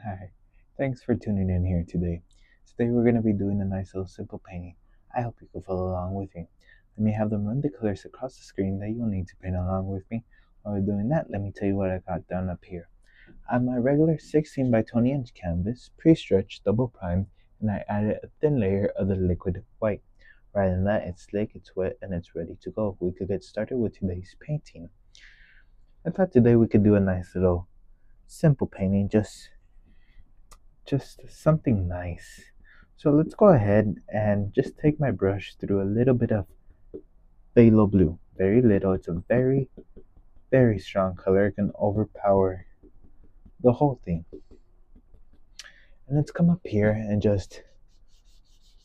Hi, thanks for tuning in here today. Today we're going to be doing a nice little simple painting. I hope you can follow along with me. Let me have them run the colors across the screen that you'll need to paint along with me. While we're doing that, let me tell you what I got done up here. I have my regular 16 by 20 inch canvas, pre-stretched, double primed, and I added a thin layer of the liquid white. Rather than that, it's slick, it's wet, and it's ready to go. We could get started with today's painting. I thought today we could do a nice little simple painting, just something nice. So let's go ahead and just take my brush through a little bit of phthalo blue. Very little. It's a very, very strong color. It can overpower the whole thing. And let's come up here and just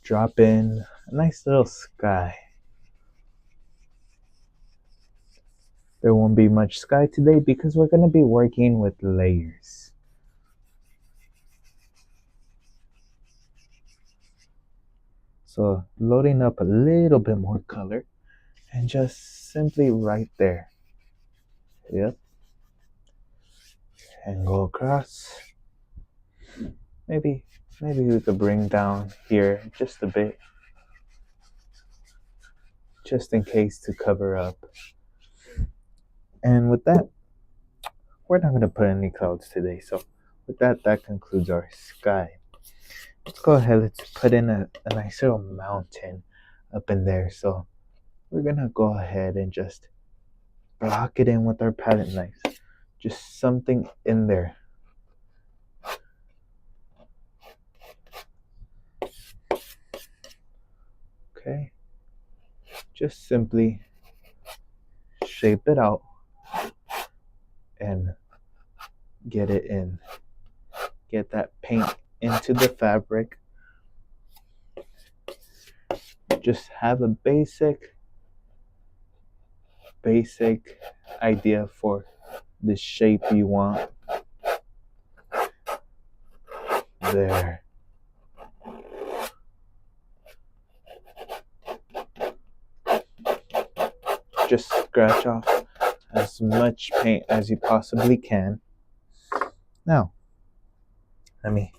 drop in a nice little sky. There won't be much sky today because we're going to be working with layers. So loading up a little bit more color and just simply right there. Yep. And go across. Maybe we could bring down here just a bit, just in case to cover up. And with that, we're not going to put any clouds today. So with that concludes our sky. Let's go ahead, let's put in a nice little mountain up in there. So we're going to go ahead and just block it in with our palette knife. Just something in there. Okay. Just simply shape it out and get it in. Get that paint into the fabric. Just have a basic idea for the shape you want. There. Just scratch off as much paint as you possibly can. Now, let me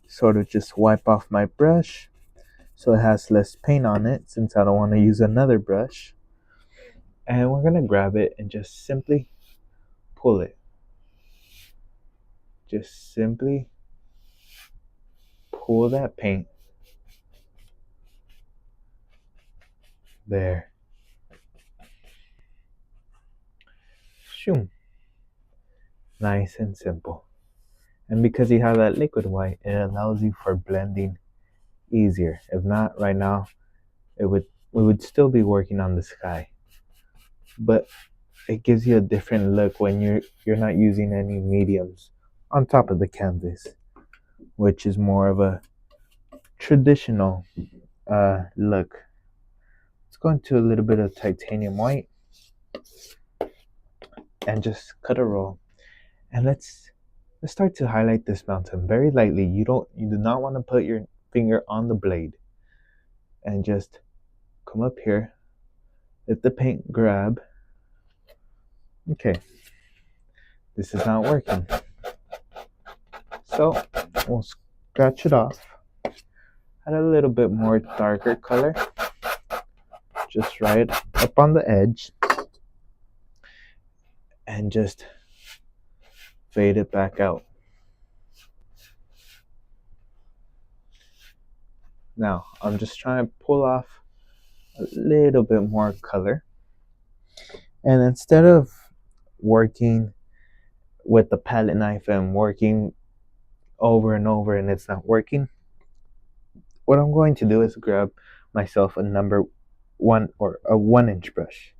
sort of just wipe off my brush so it has less paint on it, since I don't want to use another brush. And we're going to grab it and just simply pull it. Just simply pull that paint. There. Shoom. Nice and simple. And because you have that liquid white, it allows you for blending easier. If not, right now, we would still be working on the sky. But it gives you a different look when you're not using any mediums on top of the canvas, which is more of a traditional look. Let's go into a little bit of titanium white and just cut a roll. And let's start to highlight this mountain very lightly. You do not want to put your finger on the blade. And just come up here, let the paint grab. Okay, this is not working. So we'll scratch it off. Add a little bit more darker color, just right up on the edge, and just fade it back out. Now I'm just trying to pull off a little bit more color, and instead of working with the palette knife and working over and over and it's not working, what I'm going to do is grab myself a number 1 or a 1-inch brush.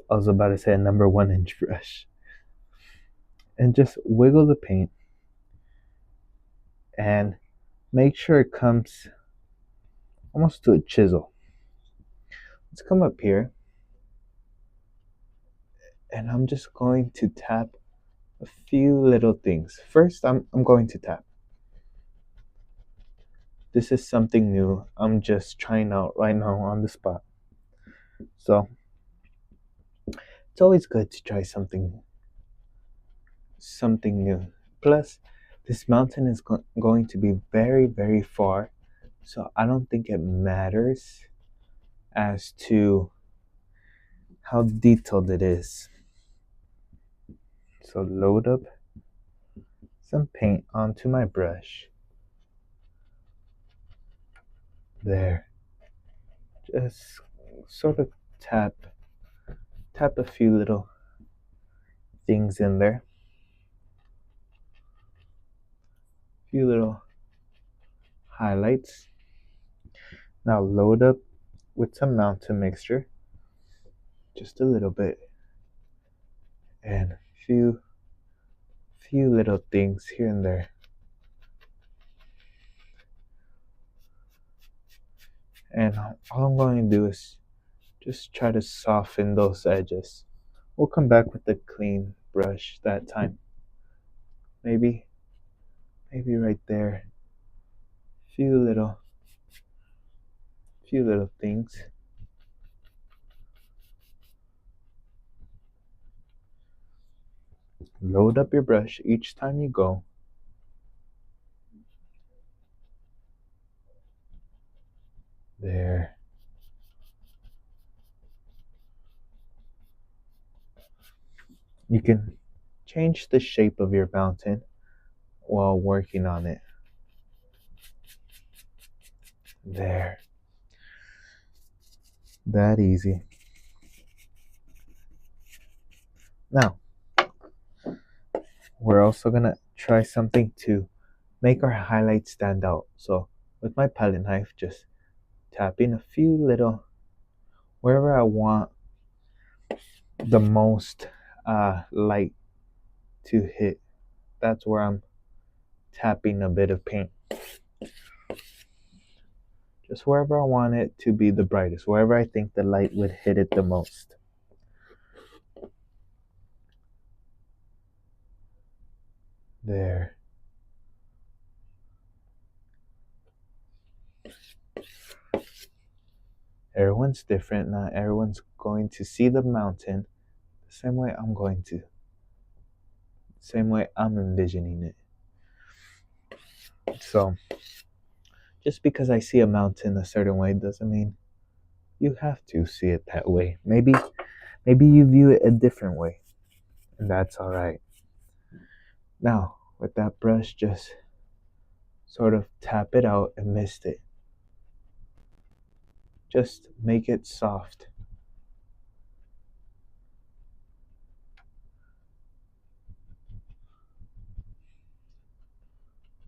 I was about to say a number 1-inch brush, and just wiggle the paint and make sure it comes almost to a chisel. Let's come up here, and I'm just going to tap a few little things. First, I'm going to tap. This is something new. I'm just trying out right now on the spot. So it's always good to try something new. Plus, This mountain is going to be very, very far, so I don't think it matters as to how detailed it is. So load up some paint onto my brush. There. Just sort of tap a few little things in there. A few little highlights. Now load up with some mountain mixture. Just a little bit. And few little things here and there. And all I'm going to do is just try to soften those edges. We'll come back with a clean brush that time. Maybe right there. Few little things. Load up your brush each time you go. There. You can change the shape of your mountain while working on it. There. That easy. Now, we're also gonna try something to make our highlights stand out. So with my palette knife, just tap in a few little, wherever I want the most light to hit. That's where I'm tapping a bit of paint. Just wherever I want it to be the brightest, wherever I think the light would hit it the most. There. Everyone's different. Not everyone's going to see the mountain the same way I'm going to. Same way I'm envisioning it. So, just because I see a mountain a certain way doesn't mean you have to see it that way. Maybe you view it a different way, and that's all right. Now, with that brush, just sort of tap it out and mist it. Just make it soft.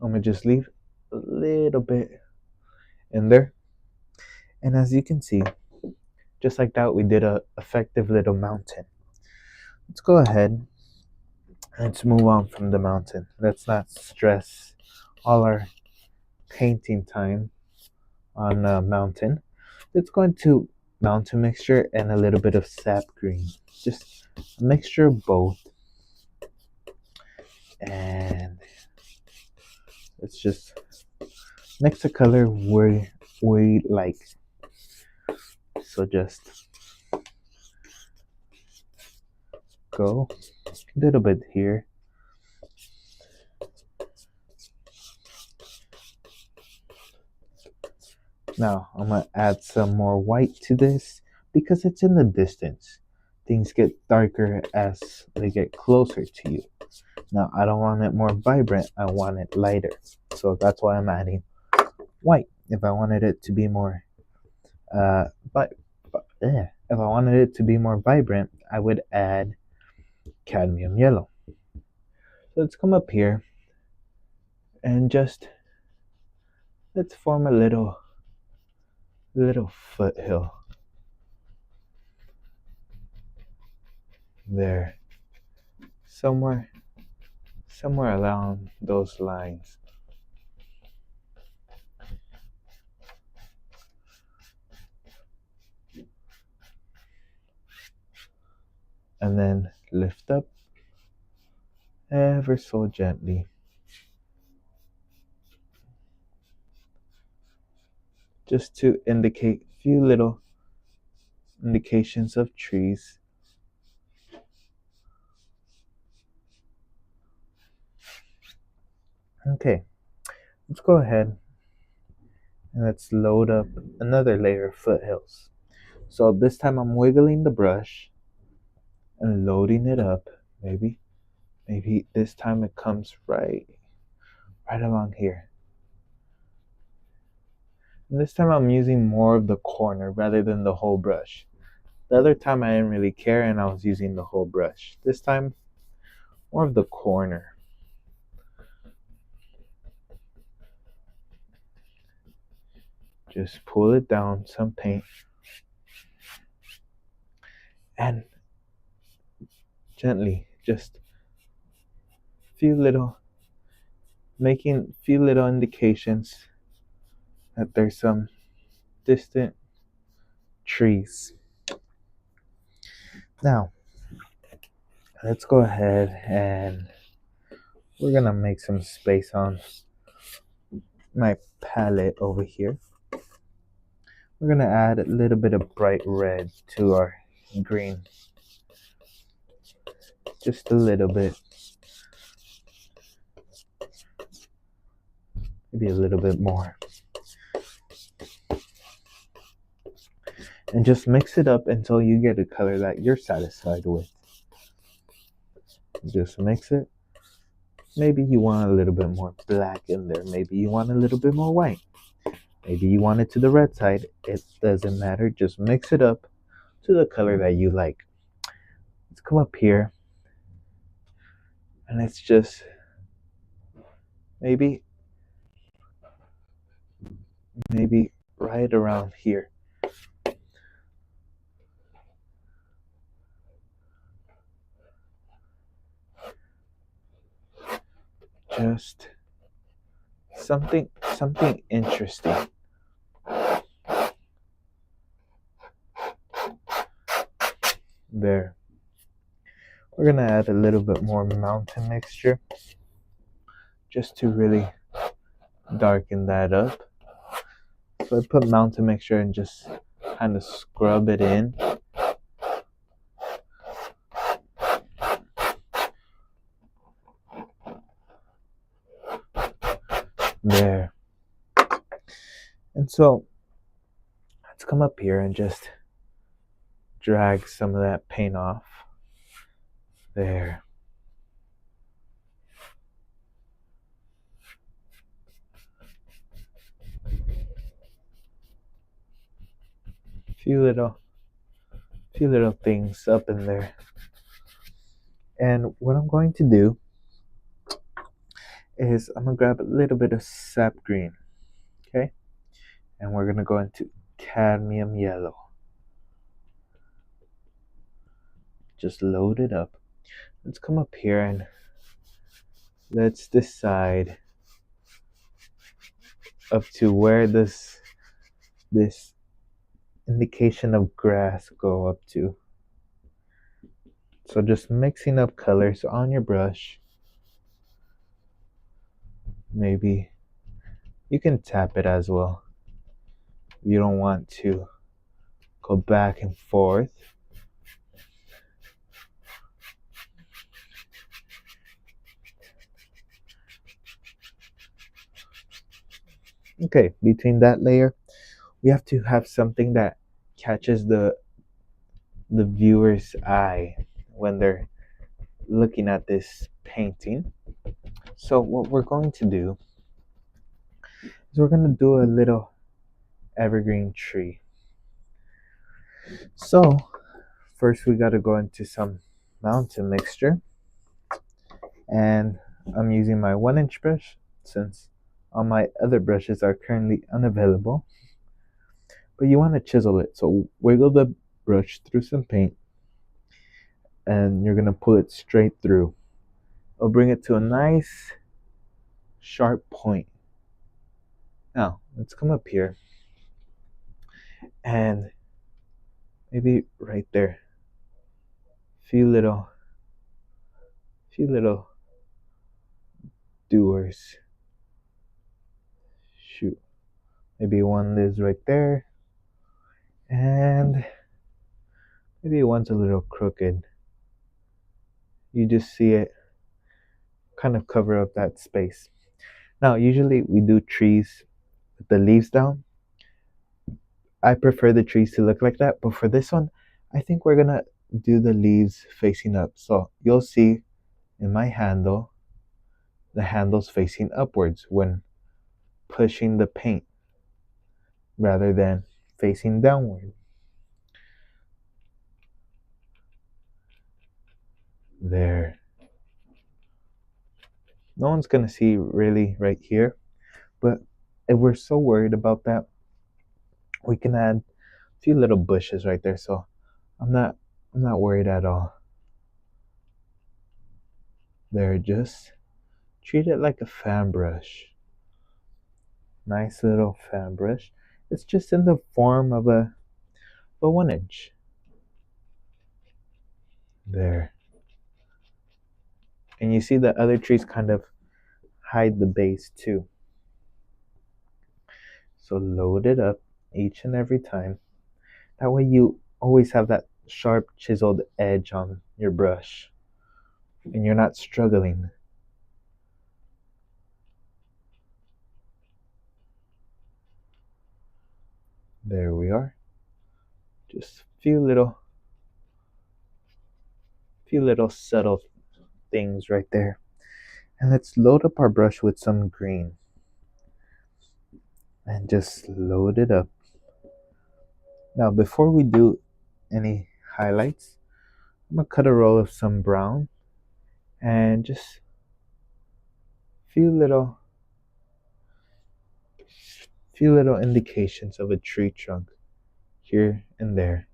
I'm gonna just leave a little bit in there. And as you can see, just like that, we did a effective little mountain. Let's go ahead. Let's move on from the mountain. Let's not stress all our painting time on a mountain. Let's go into mountain mixture and a little bit of sap green. Just a mixture of both. And let's just mix a color we like. So just go a little bit here. Now I'm gonna add some more white to this because it's in the distance. Things get darker as they get closer to you. Now I don't want it more vibrant, I want it lighter. So that's why I'm adding white. If I wanted it to be more if I wanted it to be more vibrant, I would add cadmium yellow. So let's come up here and just let's form a little foothill. There. Somewhere along those lines. And then lift up ever so gently. Just to indicate a few little indications of trees. Okay, let's go ahead and let's load up another layer of foothills. So this time I'm wiggling the brush and loading it up. Maybe this time it comes right along here. And this time I'm using more of the corner rather than the whole brush. The other time I didn't really care and I was using the whole brush. This time, more of the corner. Just pull it down, some paint, and gently, just making few little indications that there's some distant trees. Now, let's go ahead and we're gonna make some space on my palette over here. We're gonna add a little bit of bright red to our green. Just a little bit. Maybe a little bit more. And just mix it up until you get a color that you're satisfied with. Just mix it. Maybe you want a little bit more black in there. Maybe you want a little bit more white. Maybe you want it to the red side. It doesn't matter. Just mix it up to the color that you like. Let's come up here and let's just maybe right around here. Just something interesting. There. We're gonna add a little bit more mountain mixture just to really darken that up. So I put mountain mixture and just kind of scrub it in. There. And so let's come up here and just drag some of that paint off. There. Few little things up in there. And what I'm going to do is I'm gonna grab a little bit of sap green. Okay? And we're gonna go into cadmium yellow. Just load it up. Let's come up here and let's decide up to where this indication of grass go up to. So just mixing up colors on your brush. Maybe you can tap it as well. You don't want to go back and forth. Okay, between that layer, we have to have something that catches the viewer's eye when they're looking at this painting. So what we're going to do is we're going to do a little evergreen tree. So first we got to go into some mountain mixture, and I'm using my 1-inch brush since all my other brushes are currently unavailable. But you want to chisel it, so wiggle the brush through some paint and you're going to pull it straight through. It'll bring it to a nice sharp point. Now let's come up here and maybe right there, few little doers. Shoot, maybe one is right there, and maybe one's a little crooked. You just see it kind of cover up that space. Now, usually we do trees with the leaves down. I prefer the trees to look like that, but for this one, I think we're gonna do the leaves facing up. So you'll see in my handle, the handle's facing upwards when pushing the paint rather than facing downward. There. No one's gonna see really right here, but if we're so worried about that, we can add a few little bushes right there. So I'm not worried at all. There, just treat it like a fan brush. Nice little fan brush. It's just in the form of a 1 inch. There. And you see the other trees kind of hide the base too. So load it up each and every time. That way you always have that sharp chiseled edge on your brush and you're not struggling. There we are. Just few little subtle things right there. And let's load up our brush with some green. And just load it up. Now before we do any highlights, I'm gonna cut a roll of some brown and just few little indications of a tree trunk here and there.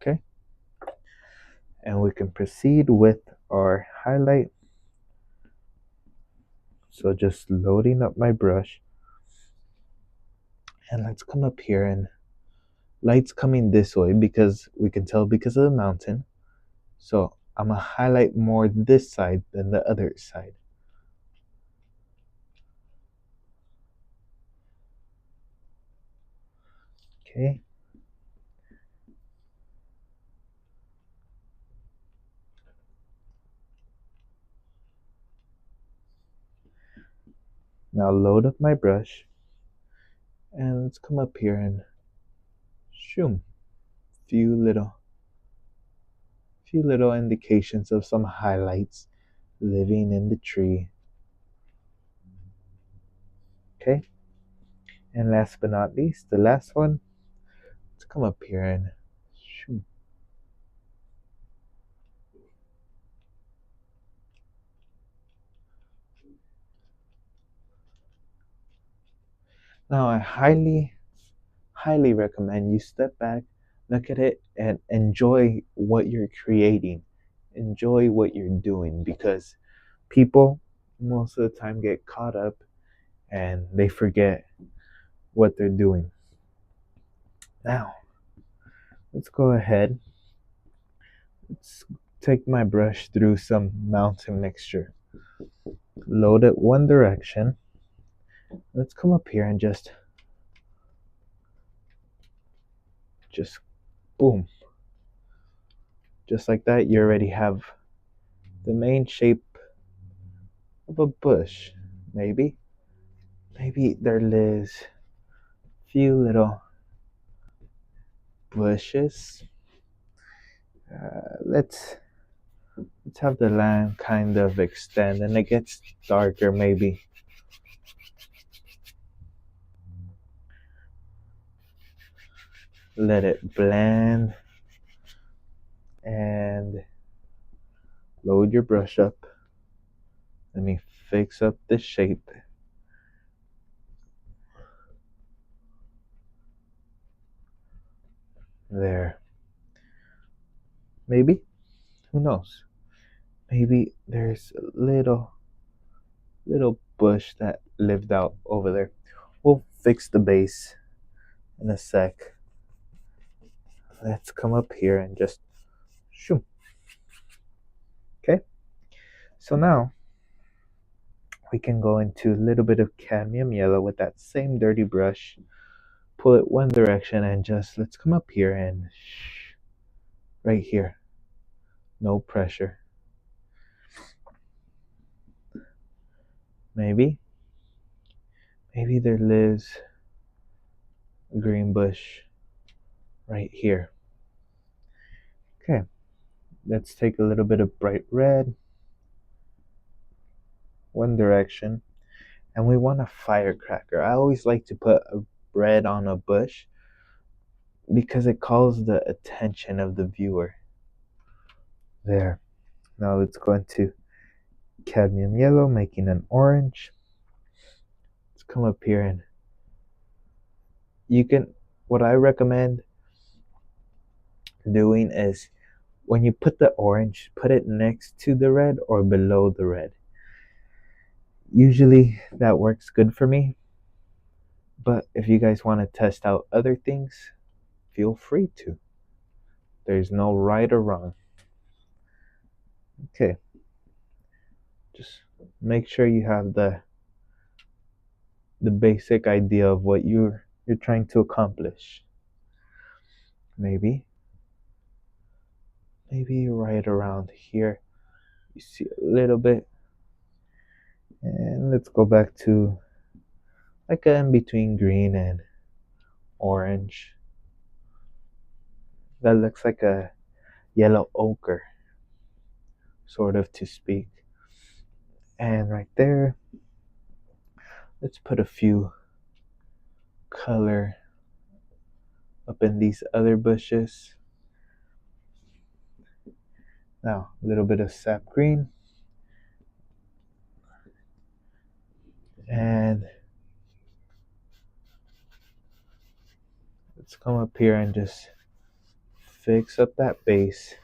Okay, and we can proceed with our highlight. So just loading up my brush, and let's come up here, and light's coming this way because we can tell because of the mountain. So I'm gonna highlight more this side than the other side. Okay. Now load up my brush, and let's come up here and shoom, few little indications of some highlights living in the tree. Okay, and last but not least, the last one, let's come up here and shoom. Now I highly recommend you step back, look at it, and enjoy what you're creating. Enjoy what you're doing, because people most of the time get caught up and they forget what they're doing. Now, let's go ahead. Let's take my brush through some mountain mixture. Load it one direction. Let's come up here and just boom. Just like that, you already have the main shape of a bush. Maybe there lives few little bushes. Let's have the land kind of extend, and it gets darker. Maybe let it blend and load your brush up. Let me fix up the shape. There. Maybe, who knows? Maybe there's a little bush that lived out over there. We'll fix the base in a sec. Let's come up here and just shoom. Okay, so now we can go into a little bit of cadmium yellow with that same dirty brush, pull it one direction, and just let's come up here and right here, No pressure. Maybe there lives a green bush right here. Okay, let's take a little bit of bright red, one direction, and we want a firecracker. I always like to put a red on a bush because it calls the attention of the viewer. There. Now let's go into cadmium yellow, making an orange. Let's come up here and what I recommend doing is when you put the orange, put it next to the red or below the red. Usually that works good for me, but if you guys want to test out other things, feel free to. There's no right or wrong. Okay, just make sure you have the basic idea of what you're trying to accomplish. Maybe right around here you see a little bit, and let's go back to like in between green and orange. That looks like a yellow ochre, sort of, to speak. And right there, let's put a few color up in these other bushes. Now a little bit of sap green, and let's come up here and just fix up that base.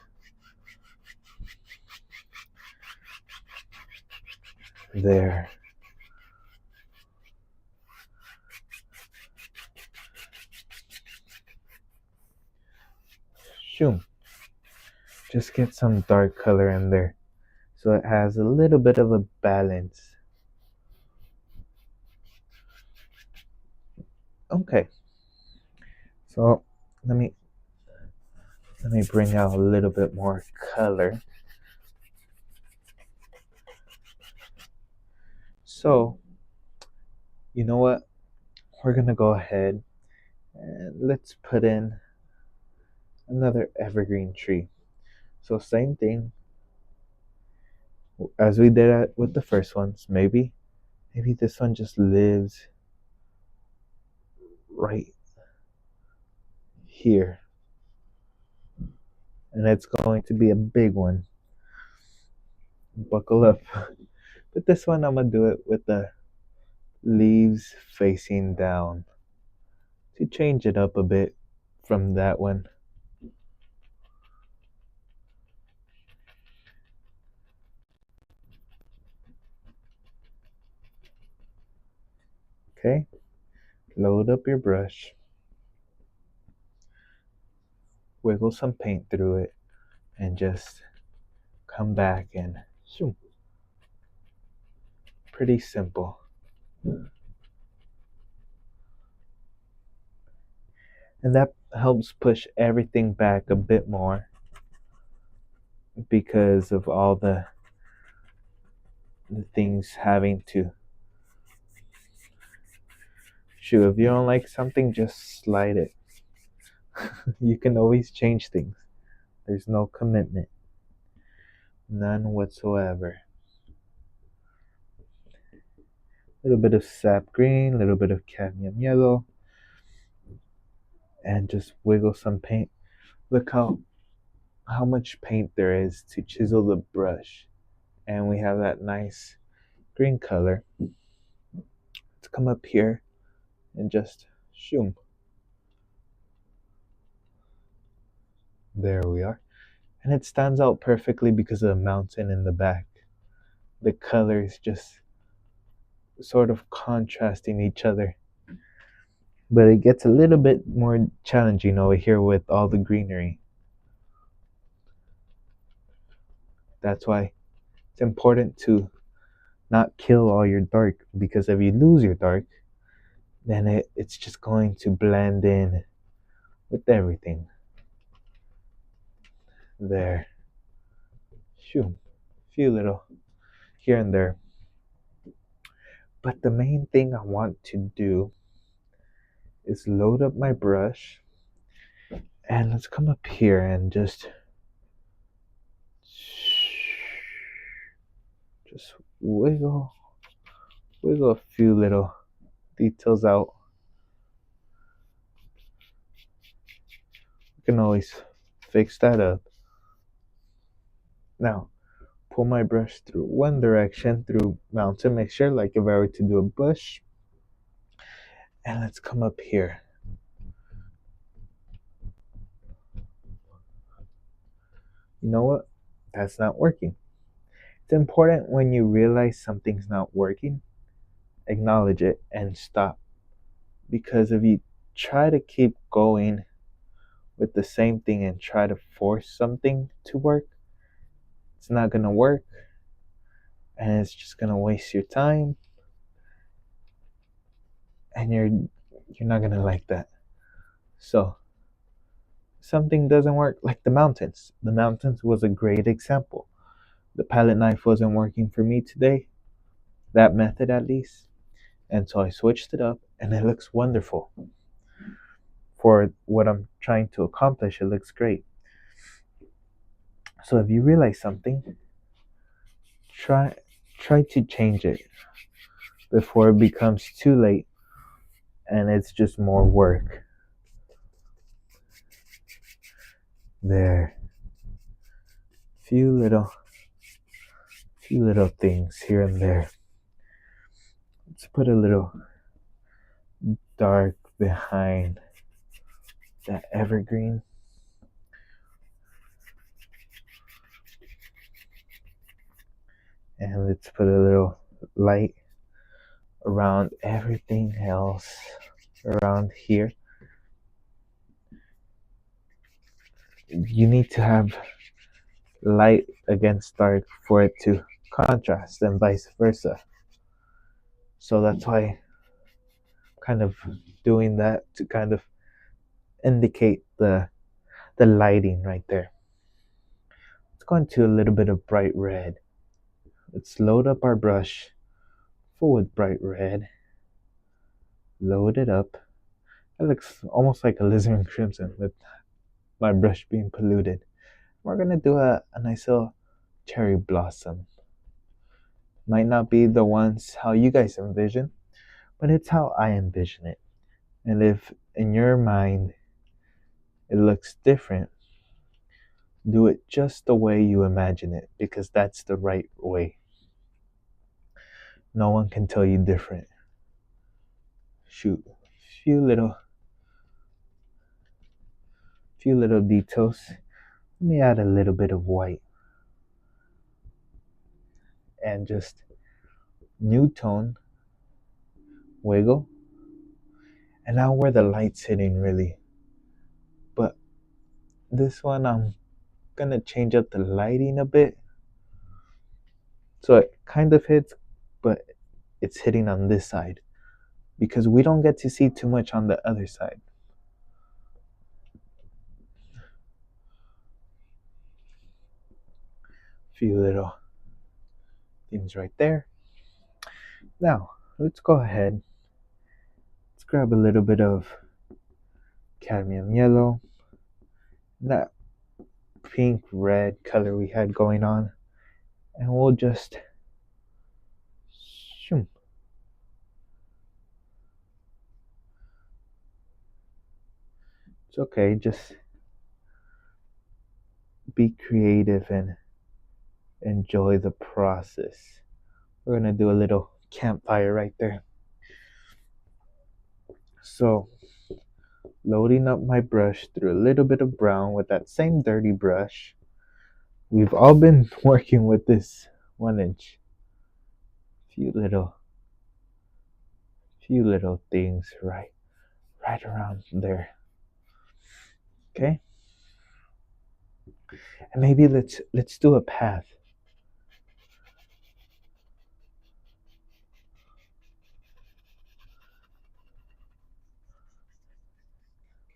There. Shoom. Just get some dark color in there so it has a little bit of a balance. Okay. So let me bring out a little bit more color. So, you know what? We're gonna go ahead and let's put in another evergreen tree. So same thing as we did with the first ones. Maybe this one just lives right here, and it's going to be a big one. Buckle up. But this one I'm gonna do it with the leaves facing down to change it up a bit from that one. Okay, load up your brush, wiggle some paint through it, and just come back and shoom. Pretty simple. And that helps push everything back a bit more because of all the things having to shoot. If you don't like something, just slide it. You can always change things. There's no commitment, none whatsoever. A little bit of sap green, a little bit of cadmium yellow, and just wiggle some paint. Look how much paint there is to chisel the brush, and we have that nice green color. Let's come up here and just shoom. There we are. And it stands out perfectly because of the mountain in the back. The colors just sort of contrasting each other. But it gets a little bit more challenging over here with all the greenery. That's why it's important to not kill all your dark, because if you lose your dark, then it's just going to blend in with everything. There. Shoo, few little here and there. But the main thing I want to do is load up my brush, and let's come up here and just wiggle a few little details out. We can always fix that up. Now, pull my brush through one direction through mountain. Make sure, like if I were to do a bush, and let's come up here. You know what? That's not working. It's important when you realize something's not working, acknowledge it and stop. Because if you try to keep going with the same thing and try to force something to work, it's not going to work, and it's just going to waste your time, and you're not going to like that. So something doesn't work, like the mountains. The mountains was a great example. The palette knife wasn't working for me today, that method at least, and so I switched it up, and it looks wonderful. For what I'm trying to accomplish, it looks great. So if you realize something, try to change it before it becomes too late and it's just more work. There. Few little things here and there. Let's put a little dark behind that evergreen. And let's put a little light around everything else around here. You need to have light against dark for it to contrast and vice versa. So that's why I'm kind of doing that to kind of indicate the lighting right there. Let's go into a little bit of bright red. Let's load up our brush full with bright red. Load it up. It looks almost like a alizarin crimson with my brush being polluted. We're gonna do a nice little cherry blossom. Might not be the ones how you guys envision, but it's how I envision it. And if in your mind it looks different, do it just the way you imagine it, because that's the right way. No one can tell you different. Shoot, few little details. Let me add a little bit of white and just new tone, wiggle, and now where the light's hitting really. But this one I'm gonna change up the lighting a bit so it kind of hits, but it's hitting on this side because we don't get to see too much on the other side. Few little things right there. Now let's go ahead. Let's grab a little bit of cadmium yellow, that pink red color we had going on, and we'll just shoom. It's okay, just be creative and enjoy the process. We're gonna do a little campfire right there. So loading up my brush through a little bit of brown with that same dirty brush. We've all been working with this 1-inch. Few little things right around there. Okay? And maybe let's do a path.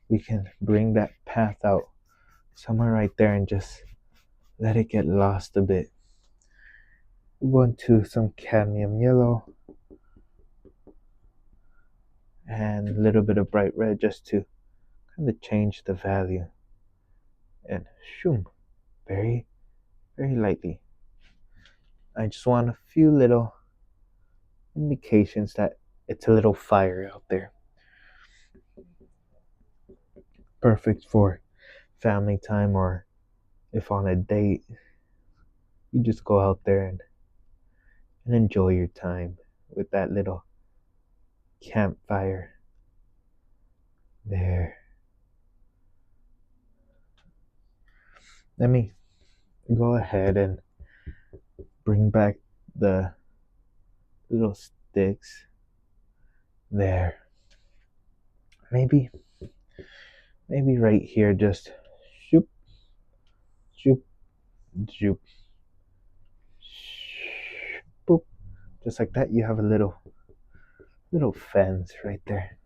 We can bring that path out somewhere right there and just let it get lost a bit. We're going to some cadmium yellow and a little bit of bright red just to kind of change the value. And shoom, very, very lightly. I just want a few little indications that it's a little fire out there. Perfect for family time, or if on a date, you just go out there and enjoy your time with that little campfire there. Let me go ahead and bring back the little sticks there. Maybe right here, just shoop, shoop, shoop, boop. Just like that, you have a little fence right there.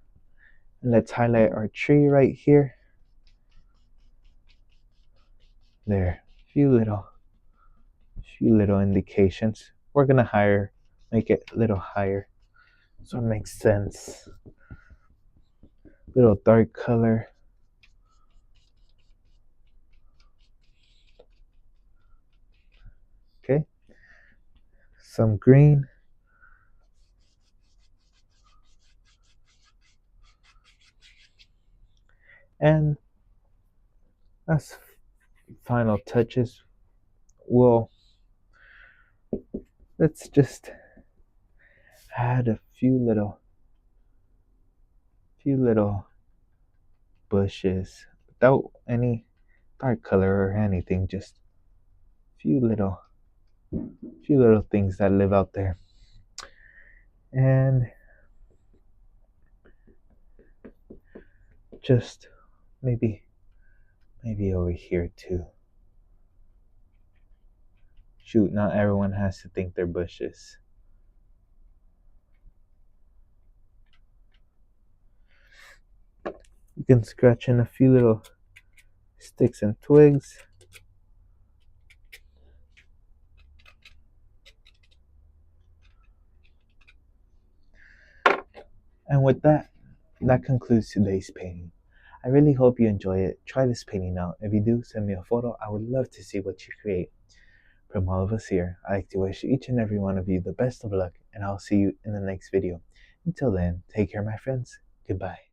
And let's highlight our tree right here. There, few little indications. We're gonna make it a little higher, so it makes sense. Little dark color. Okay. Some green. And as final touches, let's just add a few little bushes without any dark color or anything, just few little things that live out there. And just maybe over here too. Shoot, not everyone has to think they're bushes. You can scratch in a few little sticks and twigs. And with that concludes today's painting. I really hope you enjoy it. Try this painting out. If you do, send me a photo. I would love to see what you create. From all of us here, I like to wish each and every one of you the best of luck, and I'll see you in the next video. Until then, take care, my friends. Goodbye.